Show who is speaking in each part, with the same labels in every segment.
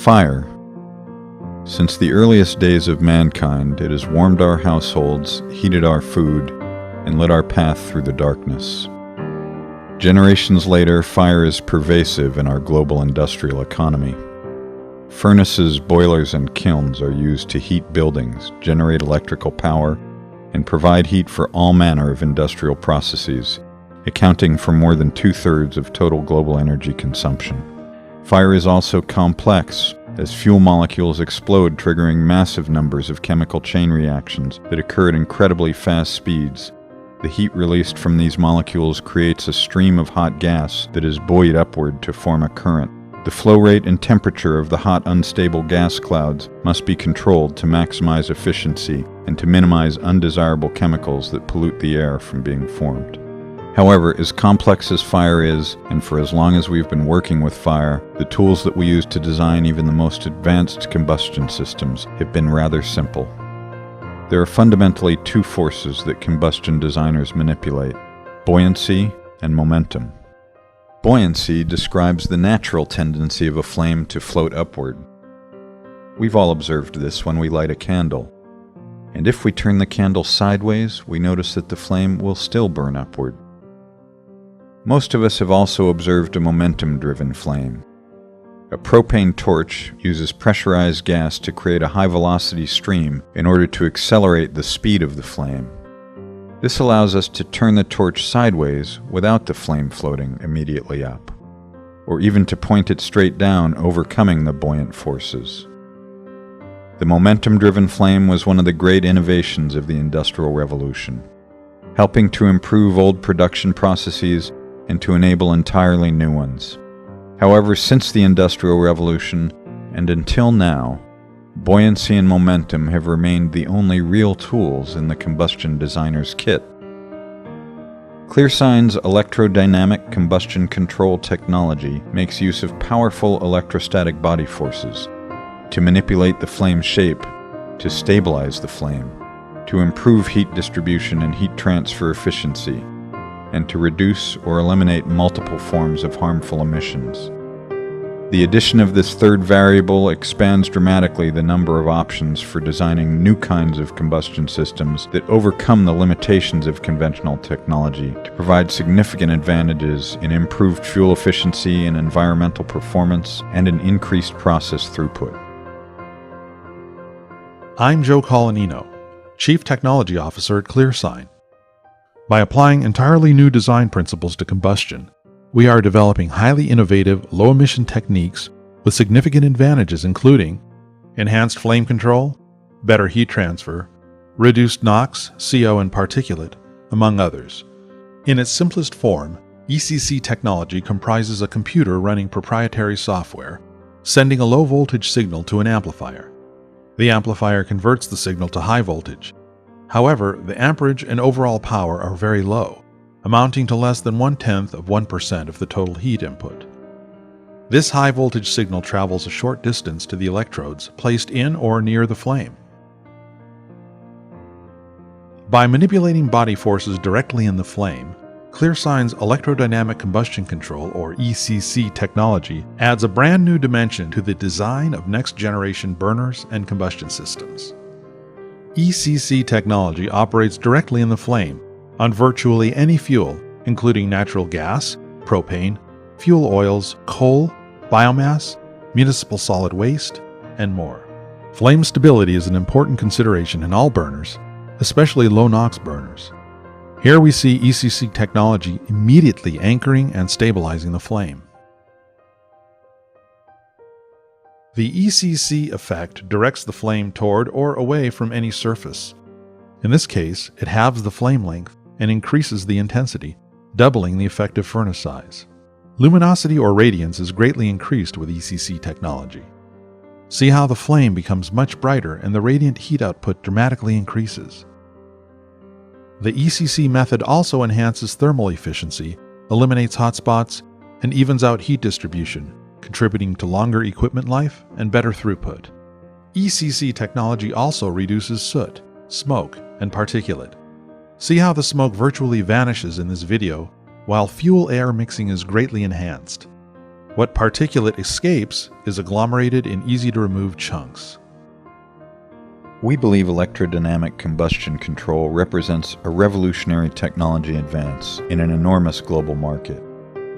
Speaker 1: Fire. Since the earliest days of mankind, it has warmed our households, heated our food, and lit our path through the darkness. Generations later, fire is pervasive in our global industrial economy. Furnaces, boilers, and kilns are used to heat buildings, generate electrical power, and provide heat for all manner of industrial processes, accounting for more than 2/3 of total global energy consumption. Fire is also complex, as fuel molecules explode, triggering massive numbers of chemical chain reactions that occur at incredibly fast speeds. The heat released from these molecules creates a stream of hot gas that is buoyed upward to form a current. The flow rate and temperature of the hot, unstable gas clouds must be controlled to maximize efficiency and to minimize undesirable chemicals that pollute the air from being formed. However, as complex as fire is, and for as long as we've been working with fire, the tools that we use to design even the most advanced combustion systems have been rather simple. There are fundamentally two forces that combustion designers manipulate: buoyancy and momentum. Buoyancy describes the natural tendency of a flame to float upward. We've all observed this when we light a candle. And if we turn the candle sideways, we notice that the flame will still burn upward. Most of us have also observed a momentum-driven flame. A propane torch uses pressurized gas to create a high-velocity stream in order to accelerate the speed of the flame. This allows us to turn the torch sideways without the flame floating immediately up, or even to point it straight down, overcoming the buoyant forces. The momentum-driven flame was one of the great innovations of the Industrial Revolution, helping to improve old production processes and to enable entirely new ones. However, since the Industrial Revolution and until now, buoyancy and momentum have remained the only real tools in the combustion designer's kit. Clearsign's electrodynamic combustion control technology makes use of powerful electrostatic body forces to manipulate the flame shape, to stabilize the flame, to improve heat distribution and heat transfer efficiency, and to reduce or eliminate multiple forms of harmful emissions. The addition of this third variable expands dramatically the number of options for designing new kinds of combustion systems that overcome the limitations of conventional technology to provide significant advantages in improved fuel efficiency and environmental performance and an increased process throughput.
Speaker 2: I'm Joe Colanino, Chief Technology Officer at Clearsign. By applying entirely new design principles to combustion, we are developing highly innovative, low-emission techniques with significant advantages including enhanced flame control, better heat transfer, reduced NOx, CO, and particulate, among others. In its simplest form, ECC technology comprises a computer running proprietary software, sending a low-voltage signal to an amplifier. The amplifier converts the signal to high voltage. However, the amperage and overall power are very low, amounting to less than 0.1% of the total heat input. This high voltage signal travels a short distance to the electrodes placed in or near the flame. By manipulating body forces directly in the flame, Clearsign's electrodynamic combustion control, or ECC technology, adds a brand new dimension to the design of next-generation burners and combustion systems. ECC technology operates directly in the flame on virtually any fuel, including natural gas, propane, fuel oils, coal, biomass, municipal solid waste, and more. Flame stability is an important consideration in all burners, especially low NOx burners. Here we see ECC technology immediately anchoring and stabilizing the flame. The ECC effect directs the flame toward or away from any surface. In this case, it halves the flame length and increases the intensity, doubling the effective furnace size. Luminosity or radiance is greatly increased with ECC technology. See how the flame becomes much brighter and the radiant heat output dramatically increases. The ECC method also enhances thermal efficiency, eliminates hotspots, and evens out heat distribution, contributing to longer equipment life and better throughput. ECC technology also reduces soot, smoke, and particulate. See how the smoke virtually vanishes in this video, while fuel-air mixing is greatly enhanced. What particulate escapes is agglomerated in easy-to-remove chunks.
Speaker 1: We believe electrodynamic combustion control represents a revolutionary technology advance in an enormous global market.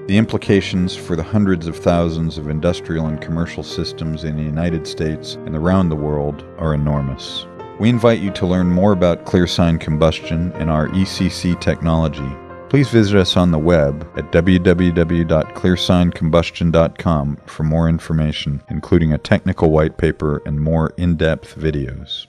Speaker 1: The implications for the hundreds of thousands of industrial and commercial systems in the United States and around the world are enormous. We invite you to learn more about Clearsign combustion and our ECC technology. Please visit us on the web at www.clearsigncombustion.com for more information, including a technical white paper and more in-depth videos.